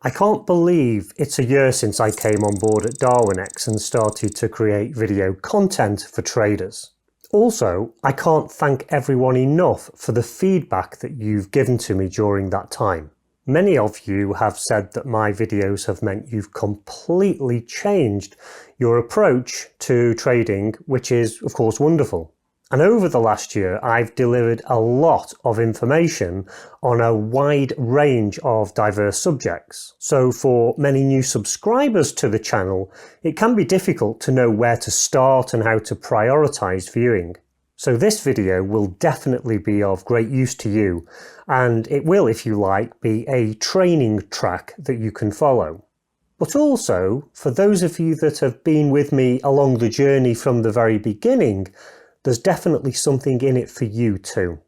I can't believe it's a year since I came on board at Darwinex and started to create video content for traders. Also, I can't thank everyone enough for the feedback that you've given to me during that time. Many of you have said that my videos have meant you've completely changed your approach to trading, which is of course wonderful. And over the last year, I've delivered a lot of information on a wide range of diverse subjects. So for many new subscribers to the channel, it can be difficult to know where to start and how to prioritize viewing. So this video will definitely be of great use to you, and it will, if you like, be a training track that you can follow. But also, for those of you that have been with me along the journey from the very beginning, there's definitely something in it for you too.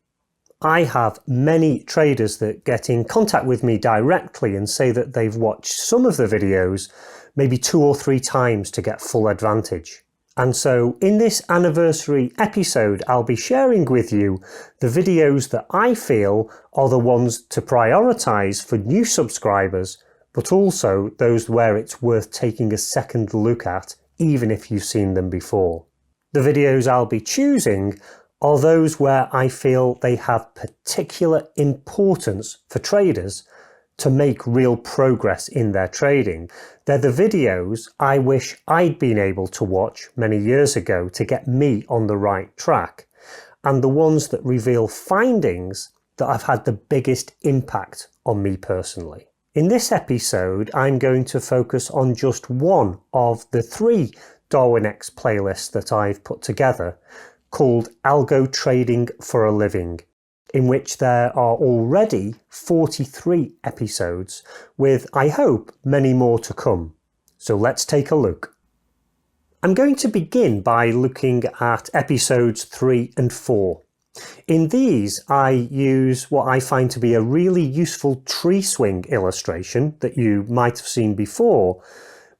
I have many traders that get in contact with me directly and say that they've watched some of the videos maybe 2 or 3 times to get full advantage. And so in this anniversary episode, I'll be sharing with you the videos that I feel are the ones to prioritize for new subscribers, but also those where it's worth taking a second look at, even if you've seen them before. The videos I'll be choosing are those where I feel they have particular importance for traders to make real progress in their trading. They're the videos I wish I'd been able to watch many years ago to get me on the right track, and the ones that reveal findings that have had the biggest impact on me personally. In this episode, I'm going to focus on just one of the 3 Darwinex playlists that I've put together called Algo Trading for a Living, in which there are already 43 episodes with, I hope, many more to come. So let's take a look. I'm going to begin by looking at episodes 3 and 4. In these, I use what I find to be a really useful tree swing illustration that you might have seen before,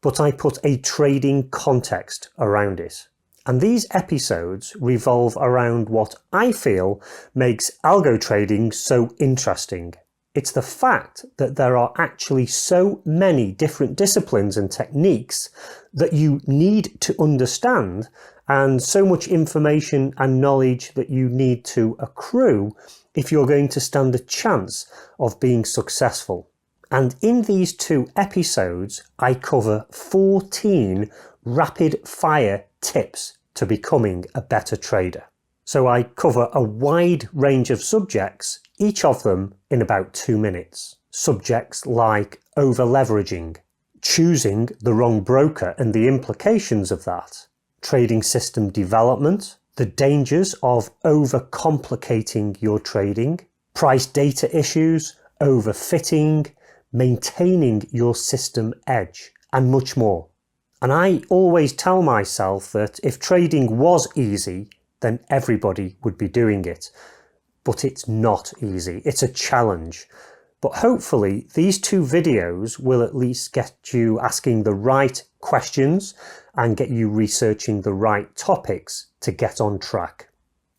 but I put a trading context around it. And these episodes revolve around what I feel makes algo trading so interesting. It's the fact that there are actually so many different disciplines and techniques that you need to understand, and so much information and knowledge that you need to accrue if you're going to stand a chance of being successful. And in these 2 episodes, I cover 14 rapid fire tips to becoming a better trader. So I cover a wide range of subjects, each of them in about 2 minutes. Subjects like over-leveraging, choosing the wrong broker and the implications of that, trading system development, the dangers of over-complicating your trading, price data issues, overfitting, maintaining your system edge, and much more. And I always tell myself that if trading was easy, then everybody would be doing it. But it's not easy, it's a challenge. But hopefully these 2 videos will at least get you asking the right questions and get you researching the right topics to get on track.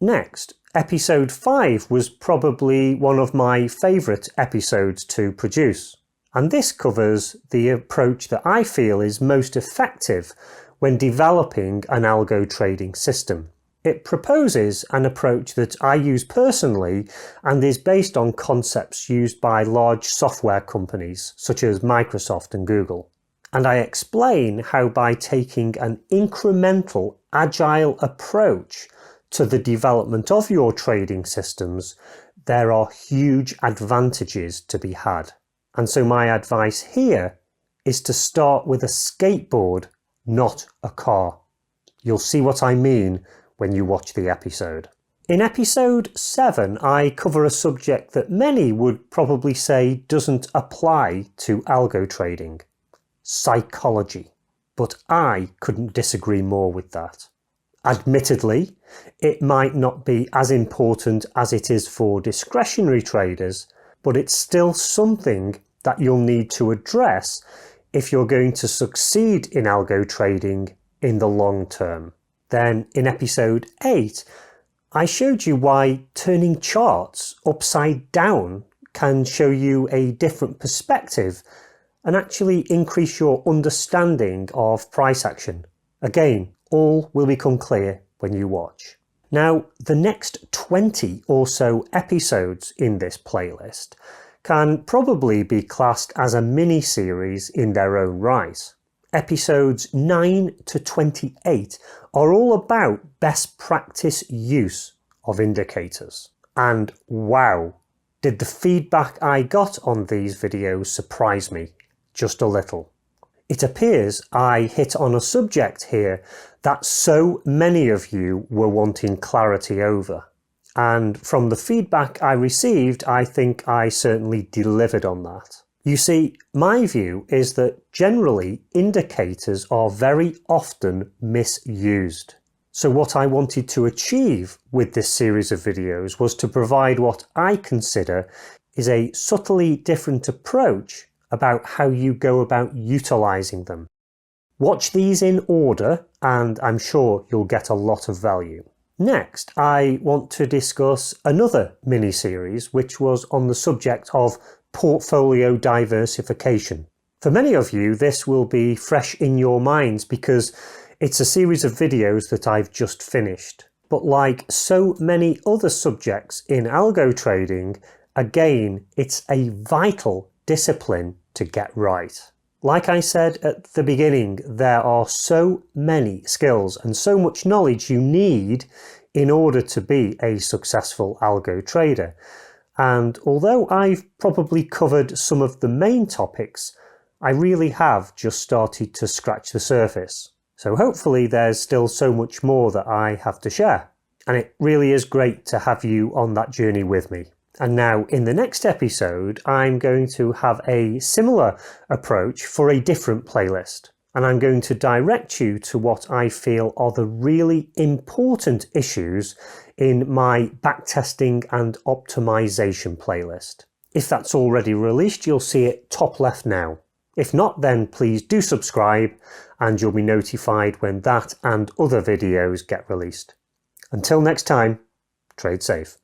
Next, episode 5 was probably one of my favourite episodes to produce. And this covers the approach that I feel is most effective when developing an algo trading system. It proposes an approach that I use personally and is based on concepts used by large software companies such as Microsoft and Google. And I explain how by taking an incremental, agile approach to the development of your trading systems, there are huge advantages to be had. And so my advice here is to start with a skateboard, not a car. You'll see what I mean when you watch the episode. In episode 7, I cover a subject that many would probably say doesn't apply to algo trading: psychology. But I couldn't disagree more with that. Admittedly, it might not be as important as it is for discretionary traders, but it's still something that you'll need to address if you're going to succeed in algo trading in the long term. Then in episode 8, I showed you why turning charts upside down can show you a different perspective and actually increase your understanding of price action. Again, all will become clear when you watch. Now, the next 20 or so episodes in this playlist can probably be classed as a mini-series in their own right. Episodes 9 to 28 are all about best practice use of indicators. And wow, did the feedback I got on these videos surprise me just a little. It appears I hit on a subject here that so many of you were wanting clarity over. And from the feedback I received, I think I certainly delivered on that. You see, my view is that generally indicators are very often misused. So what I wanted to achieve with this series of videos was to provide what I consider is a subtly different approach about how you go about utilizing them. Watch these in order and I'm sure you'll get a lot of value. Next, I want to discuss another mini-series which was on the subject of portfolio diversification. For many of you, this will be fresh in your minds because it's a series of videos that I've just finished. But like so many other subjects in algo trading, again, it's a vital discipline to get right. Like I said at the beginning, there are so many skills and so much knowledge you need in order to be a successful algo trader. And although I've probably covered some of the main topics, I really have just started to scratch the surface. So hopefully there's still so much more that I have to share. And it really is great to have you on that journey with me. And now in the next episode, I'm going to have a similar approach for a different playlist. And I'm going to direct you to what I feel are the really important issues in my backtesting and optimization playlist. If that's already released, you'll see it top left now. If not, then please do subscribe and you'll be notified when that and other videos get released. Until next time, trade safe.